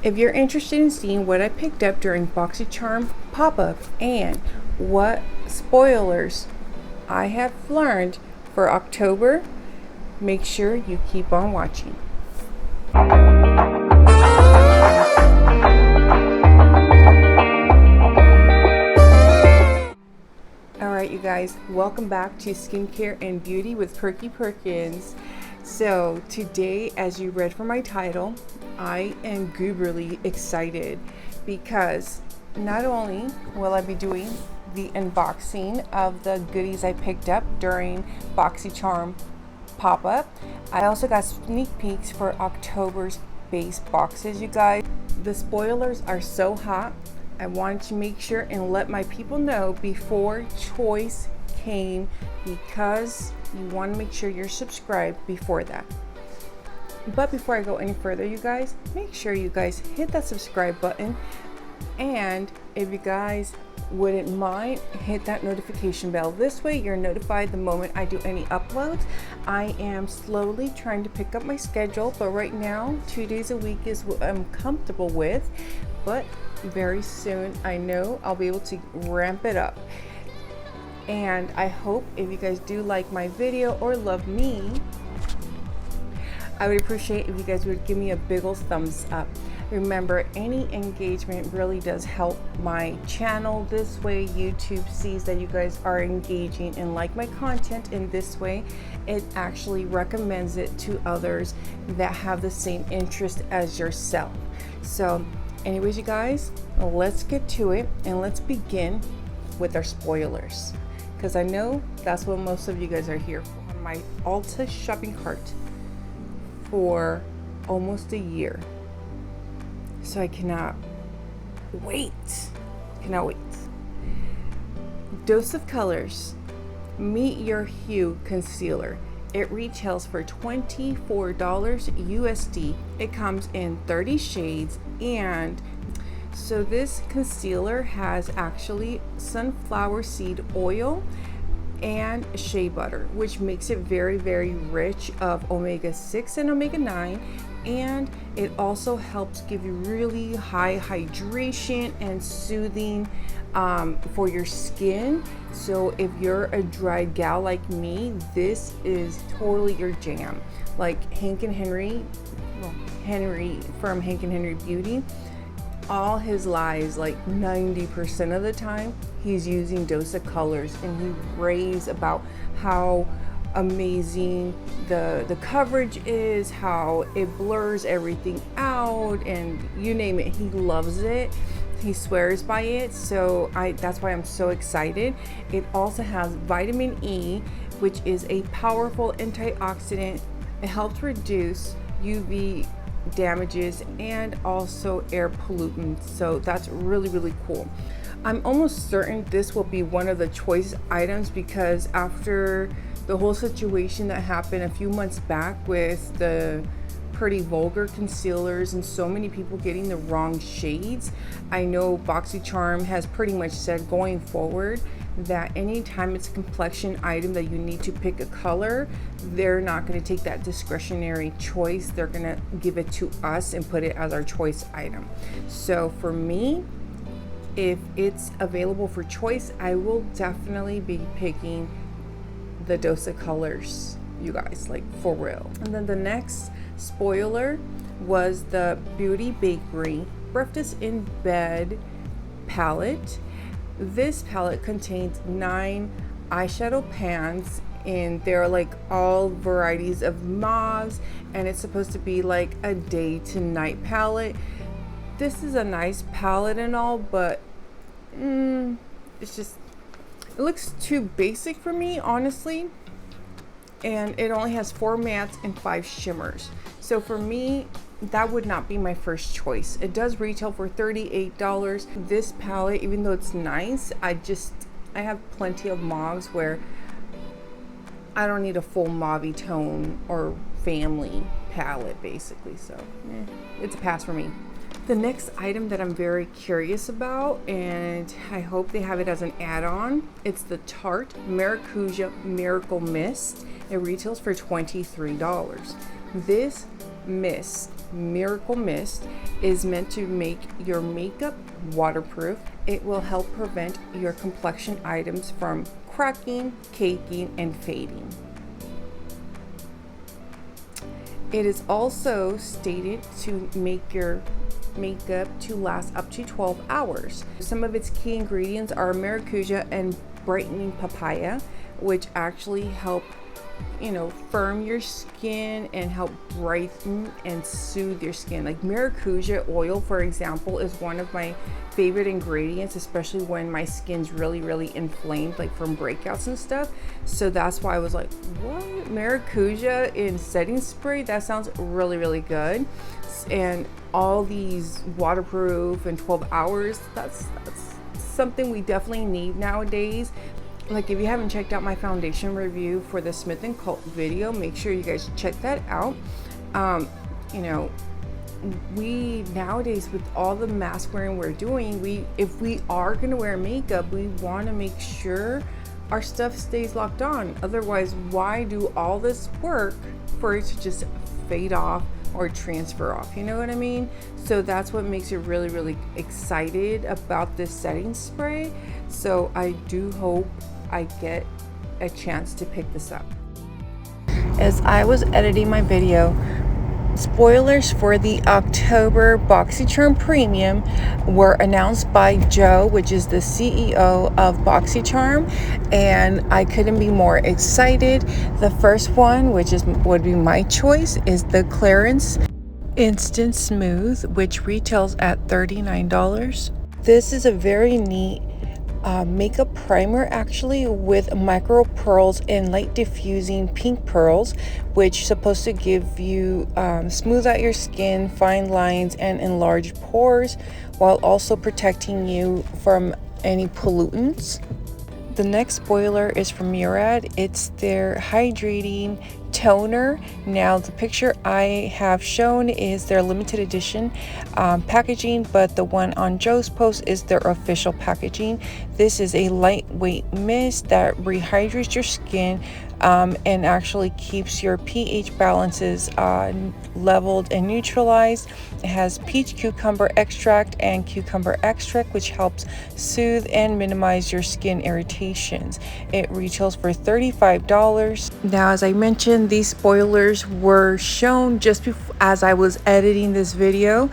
If you're interested in seeing what I picked up during Boxycharm Pop-up and what spoilers I have learned for October, make sure you keep on watching. Alright you guys, welcome back to Skincare and Beauty with Perkiperkins. So today, as you read from my title, I am gooberly excited because not only will I be doing the unboxing of the goodies I picked up during Boxycharm Pop-up, I also got sneak peeks for October's base boxes, you guys. The spoilers are so hot. I wanted to make sure and let my people know before choice came, because you want to make sure you're subscribed before that. But before I go any further, you guys, make sure you guys hit that subscribe button, and if you guys wouldn't mind, hit that notification bell. This way you're notified the moment I do any uploads. I am slowly trying to pick up my schedule, but right now 2 days a week is what I'm comfortable with, but very soon I know I'll be able to ramp it up. And I hope if you guys do like my video or love me, I would appreciate if you guys would give me a big ol' thumbs up. Remember, any engagement really does help my channel. This way YouTube sees that you guys are engaging and like my content. In this way, it actually recommends it to others that have the same interest as yourself. So anyways, you guys, let's get to it and let's begin with our spoilers, because I know that's what most of you guys are here for. On my Ulta shopping cart for almost a year, so I cannot wait. Dose of Colors Meet Your Hue Concealer. It retails for $24 USD. It comes in 30 shades, and so this concealer has actually sunflower seed oil and shea butter, which makes it very, very rich of omega-6 and omega-9, and it also helps give you really high hydration and soothing for your skin. So if you're a dry gal like me, this is totally your jam. Like Henry from Hank and Henry Beauty, all his lives, like 90% of the time, he's using Dose of Colors, and he raves about how amazing the coverage is, how it blurs everything out, and you name it, he loves it. He swears by it. So that's why I'm so excited. It also has vitamin E, which is a powerful antioxidant. It helps reduce UV damages and also air pollutants, so that's really, really cool. I'm almost certain this will be one of the choice items, because after the whole situation that happened a few months back with the pretty vulgar concealers and so many people getting the wrong shades, I know Boxycharm has pretty much said going forward that anytime it's a complexion item that you need to pick a color, they're not going to take that discretionary choice. They're going to give it to us and put it as our choice item. So for me, if it's available for choice, I will definitely be picking the Dose of Colors, you guys, like for real. And then the next spoiler was the Beauty Bakery Breakfast in Bed palette. This palette contains 9 eyeshadow pans, and they're like all varieties of mauves, and it's supposed to be like a day to night palette. This is a nice palette and all, but it's just, it looks too basic for me, honestly, and it only has 4 mattes and 5 shimmers. So for me, that would not be my first choice. It does retail for $38. This palette, even though it's nice, I have plenty of mauves where I don't need a full mauve tone or family palette, basically. So it's a pass for me. The next item that I'm very curious about, and I hope they have it as an add-on, it's the Tarte Maracuja Miracle Mist. It retails for $23. This mist Miracle Mist is meant to make your makeup waterproof. It will help prevent your complexion items from cracking, caking, and fading. It is also stated to make your makeup to last up to 12 hours. Some of its key ingredients are maracuja and brightening papaya, which actually help firm your skin and help brighten and soothe your skin. Like maracuja oil, for example, is one of my favorite ingredients, especially when my skin's really inflamed, like from breakouts and stuff. So that's why I was like, what? Maracuja in setting spray? That sounds really good. And all these waterproof and 12 hours, that's something we definitely need nowadays. Like if you haven't checked out my foundation review for the Smith & Co. video, make sure you guys check that out. We nowadays, with all the mask wearing we're doing, if we are going to wear makeup, we want to make sure our stuff stays locked on. Otherwise, why do all this work for it to just fade off or transfer off? You know what I mean? So that's what makes it really excited about this setting spray. So I do hope I get a chance to pick this up. As I was editing my video, spoilers for the October Boxycharm Premium were announced by Joe, which is the CEO of Boxycharm, and I couldn't be more excited. The first one, which would be my choice, is the Clarins Instant Smooth, which retails at $39. This is a very neat makeup primer, actually, with micro pearls and light diffusing pink pearls, which is supposed to give you smooth out your skin, fine lines, and enlarged pores, while also protecting you from any pollutants. The next spoiler is from Murad. It's their hydrating toner. Now the picture I have shown is their limited edition packaging, but the one on Joe's post is their official packaging. This is a lightweight mist that rehydrates your skin and actually keeps your pH balances leveled and neutralized. It has peach cucumber extract and cucumber extract, which helps soothe and minimize your skin irritations. It retails for $35. Now, as I mentioned, these spoilers were shown just before, as I was editing this video.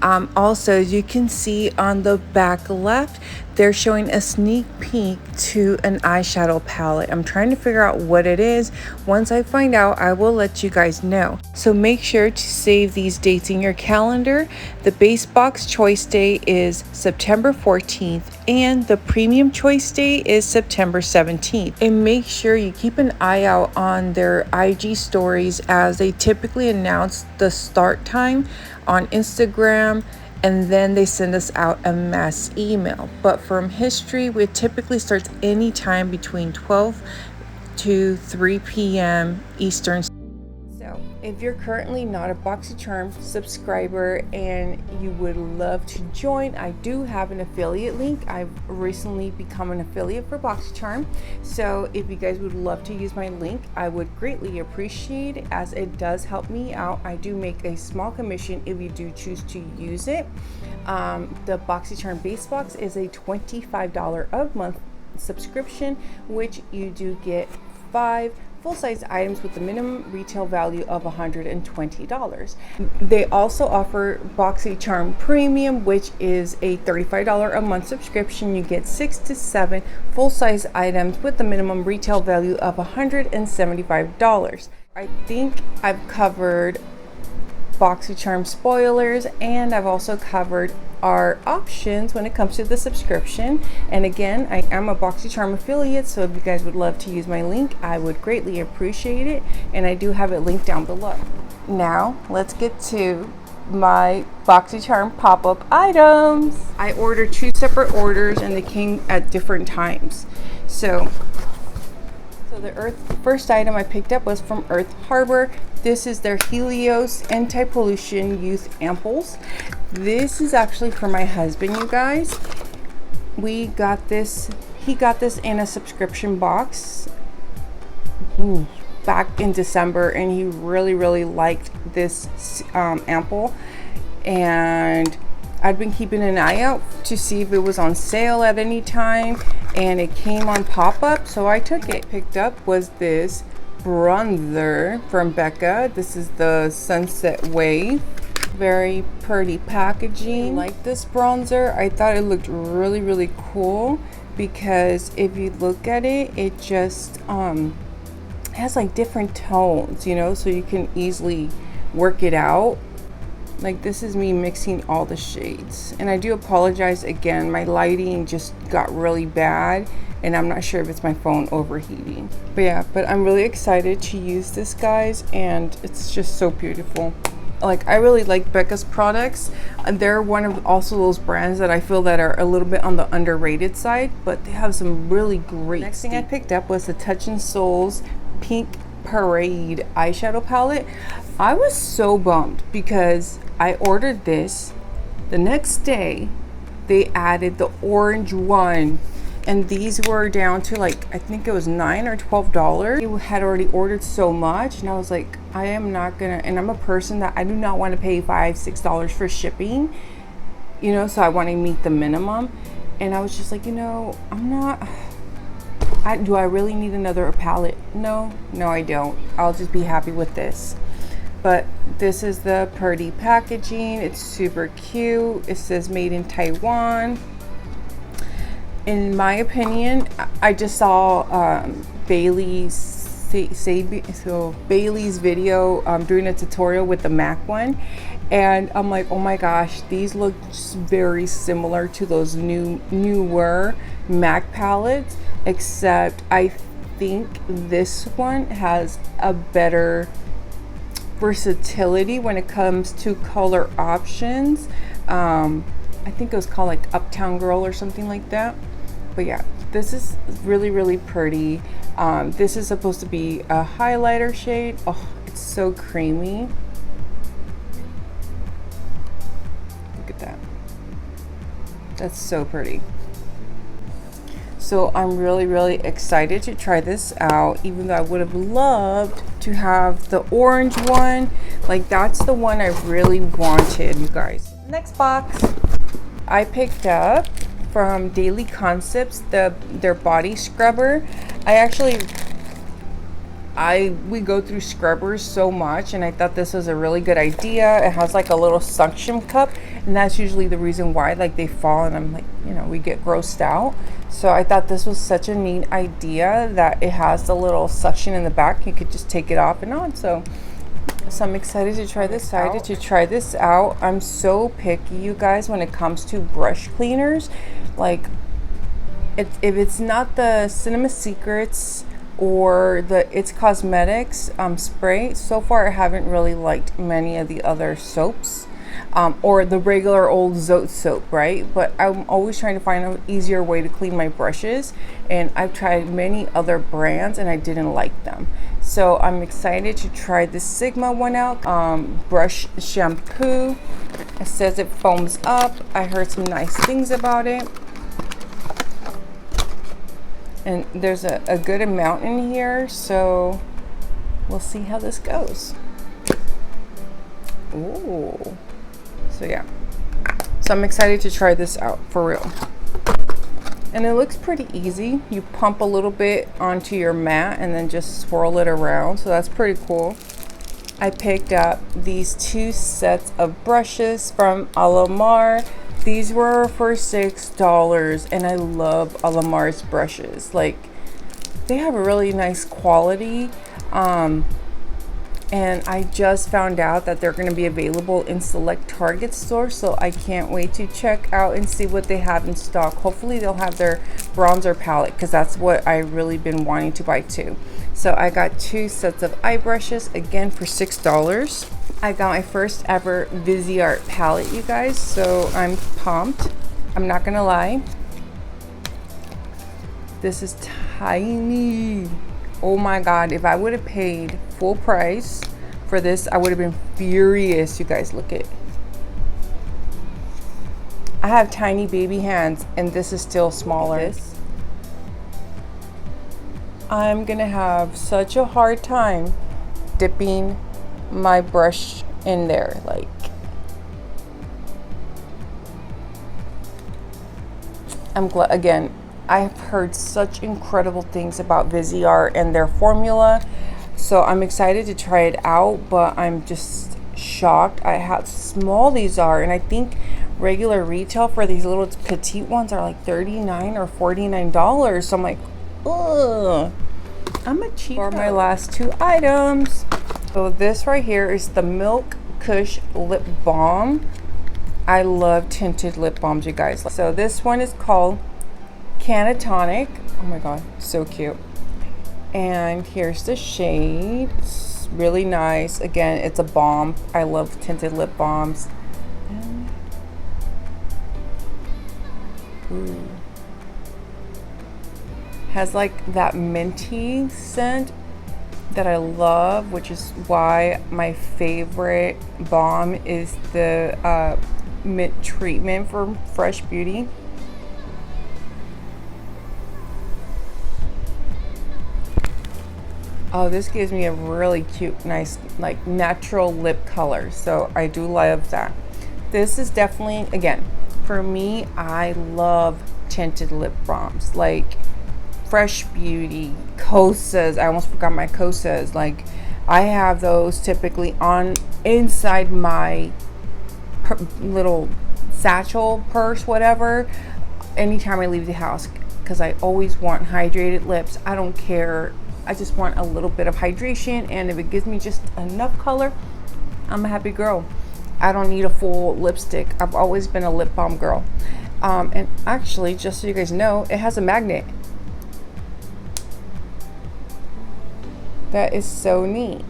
Also, as you can see on the back left, they're showing a sneak peek to an eyeshadow palette. I'm trying to figure out what it is. Once I find out, I will let you guys know. So make sure to save these dates in your calendar. The base box choice day is September 14th and the premium choice day is September 17th. And make sure you keep an eye out on their IG stories, as they typically announce the start time on Instagram, and then they send us out a mass email. But from history, it typically starts anytime between 12 to 3 p.m. Eastern. So if you're currently not a Boxycharm subscriber and you would love to join, I do have an affiliate link. I've recently become an affiliate for Boxycharm. So if you guys would love to use my link, I would greatly appreciate it, as it does help me out. I do make a small commission if you do choose to use it. The Boxycharm base box is a $25 a month subscription, which you do get 5 full-size items with the minimum retail value of $120. They also offer Boxycharm Premium, which is a $35 a month subscription. You get 6 to 7 full-size items with the minimum retail value of $175. I think I've covered Boxycharm spoilers, and I've also covered our options when it comes to the subscription. And again, I am a Boxycharm affiliate, so if you guys would love to use my link, I would greatly appreciate it, and I do have it linked down below. Now let's get to my Boxycharm pop-up items. I ordered 2 separate orders and they came at different times. So the first item I picked up was from Earth Harbor. This is their Helios Anti-Pollution Youth Ampoules. This is actually for my husband, you guys. He got this in a subscription box. Ooh, back in December, and he really liked this ampoule, and I'd been keeping an eye out to see if it was on sale at any time, and it came on pop-up, so I took it. Picked up was this bronzer from Becca. This is the Sunset Wave. Very pretty packaging. I like this bronzer. I thought it looked really cool because if you look at it, it just has like different tones, you know, so you can easily work it out. Like, this is me mixing all the shades, and I do apologize again, my lighting just got really bad, and I'm not sure if it's my phone overheating. But yeah, but I'm really excited to use this, guys, and it's just so beautiful. Like, I really like Becca's products. They're one of also those brands that I feel that are a little bit on the underrated side, but they have some really great. Next thing I picked up was the Touch in Soul's Pink Parade eyeshadow palette. I was so bummed because I ordered this. The next day, they added the orange one, and these were down to like, I think it was $9 or $12. I had already ordered so much, and I was like, I am not gonna, and I'm a person that I do not want to pay $5, $6 for shipping, you know, so I want to meet the minimum. And I was just like, you know, I'm not, do I really need another palette? No, I don't. I'll just be happy with this. But this is the pretty packaging. It's super cute. It says made in Taiwan. In my opinion, I just saw Bailey's video doing a tutorial with the MAC one, and I'm like, oh my gosh, these look very similar to those newer MAC palettes, except I think this one has a better versatility when it comes to color options. I think it was called like Uptown Girl or something like that. But yeah, this is really pretty. This is supposed to be a highlighter shade. Oh, it's so creamy. Look at that. That's so pretty. So I'm really excited to try this out, even though I would have loved to have the orange one. Like, that's the one I really wanted, you guys. Next box, I picked up from Daily Concepts their body scrubber. We go through scrubbers so much, and I thought this was a really good idea. It has like a little suction cup, and that's usually the reason why, like, they fall, and I'm like, you know, we get grossed out. So I thought this was such a neat idea that it has the little suction in the back. You could just take it off and on. So I'm excited to try this out. I'm so picky, you guys, when it comes to brush cleaners. Like, if it's not the Cinema Secrets or the It's Cosmetics spray, so far I haven't really liked many of the other soaps, or the regular old Zote soap, right? But I'm always trying to find an easier way to clean my brushes, and I've tried many other brands and I didn't like them. So I'm excited to try the Sigma one out. Brush shampoo. It says it foams up. I heard some nice things about it. And there's a good amount in here, so we'll see how this goes. Ooh. So yeah. So I'm excited to try this out for real. And it looks pretty easy. You pump a little bit onto your mat and then just swirl it around. So that's pretty cool. I picked up these 2 sets of brushes from Alamar. These were for $6, and I love Alamar's brushes. Like, they have a really nice quality. And I just found out that they're going to be available in select Target stores, so I can't wait to check out and see what they have in stock. Hopefully they'll have their bronzer palette, because that's what I've really been wanting to buy too. So I got 2 sets of eye brushes, again for $6. I got my first ever Viseart palette, you guys, so I'm pumped. I'm not gonna lie, this is tiny. Oh my god, if I would have paid full price for this, I would have been furious. You guys, look at it. I have tiny baby hands, and this is still smaller. I'm gonna have such a hard time dipping my brush in there. Like, I'm glad, again, I've heard such incredible things about Viseart and their formula, so I'm excited to try it out, but I'm just shocked at how small these are. And I think regular retail for these little petite ones are like $39 or $49. So I'm like, ugh, I'm a cheap. For my last two items, so this right here is the Milk Kush Lip Balm. I love tinted lip balms, you guys. So this one is called Canatonic. Oh my god, so cute. And here's the shade. It's really nice. Again, it's a balm. I love tinted lip balms. Ooh. Has like that minty scent that I love, which is why my favorite balm is the mint treatment from Fresh Beauty. Oh, this gives me a really cute, nice, like natural lip color. So I do love that. This is definitely, again, for me, I love tinted lip balms. Like Fresh Beauty, Kosas. I almost forgot my Kosas. Like, I have those typically on inside my little satchel, purse, whatever, anytime I leave the house, because I always want hydrated lips. I don't care. I just want a little bit of hydration, and if it gives me just enough color, I'm a happy girl. I don't need a full lipstick. I've always been a lip balm girl. And actually, just so you guys know, it has a magnet. That is so neat.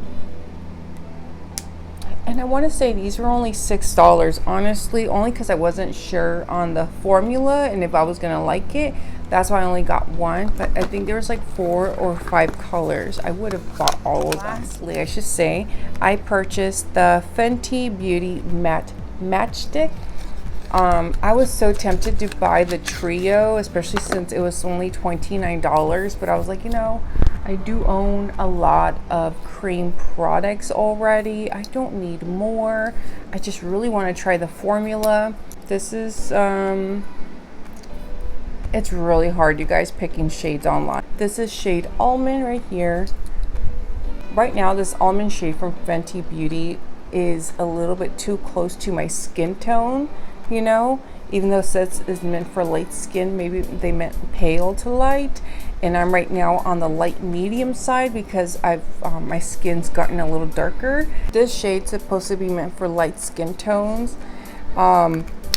And I want to say these were only $6, honestly, only because I wasn't sure on the formula and if I was gonna like it. That's why I only got one, but I think there was like 4 or 5 colors. I would have bought all of them. Lastly, I should say, I purchased the Fenty Beauty Matte Matchstick. I was so tempted to buy the trio, especially since it was only $29, but I was like, you know, I do own a lot of cream products already. I don't need more. I just really want to try the formula. This is, it's really hard, you guys, picking shades online. This is shade Almond right here. Right now, this almond shade from Fenty Beauty is a little bit too close to my skin tone, you know, even though it says it's meant for light skin, maybe they meant pale to light. And I'm right now on the light medium side because I've my skin's gotten a little darker. This shade's supposed to be meant for light skin tones.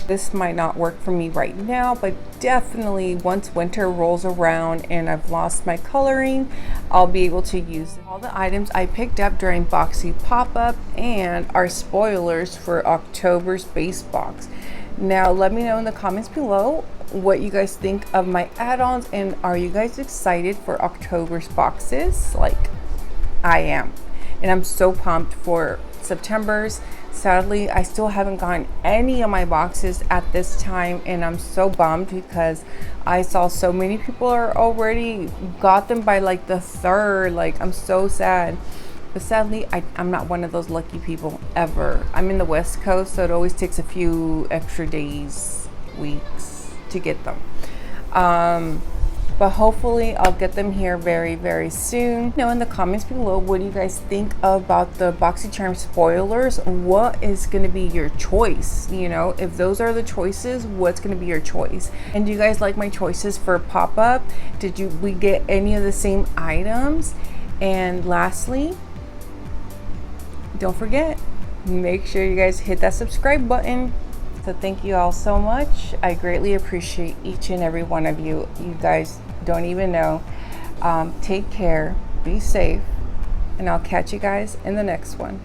This might not work for me right now, but definitely once winter rolls around and I've lost my coloring, I'll be able to use all the items I picked up during Boxy pop-up and our spoilers for October's base box. Now let me know in the comments below what you guys think of my add-ons, and are you guys excited for October's boxes? Like I am, and I'm so pumped for September's. Sadly, I still haven't gotten any of my boxes at this time, and I'm so bummed because I saw so many people are already got them by like the 3rd. Like, I'm so sad. But sadly, I'm not one of those lucky people ever. I'm in the West Coast, so it always takes a few extra days, weeks to get them. But hopefully I'll get them here very, very soon. Know in the comments below, what do you guys think about the Boxycharm spoilers? What is going to be your choice? You know, if those are the choices, what's going to be your choice? And do you guys like my choices for pop-up? Did we get any of the same items? And lastly, don't forget, make sure you guys hit that subscribe button. So thank you all so much. I greatly appreciate each and every one of you. You guys don't even know. Take care, be safe, and I'll catch you guys in the next one.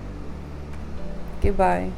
Goodbye.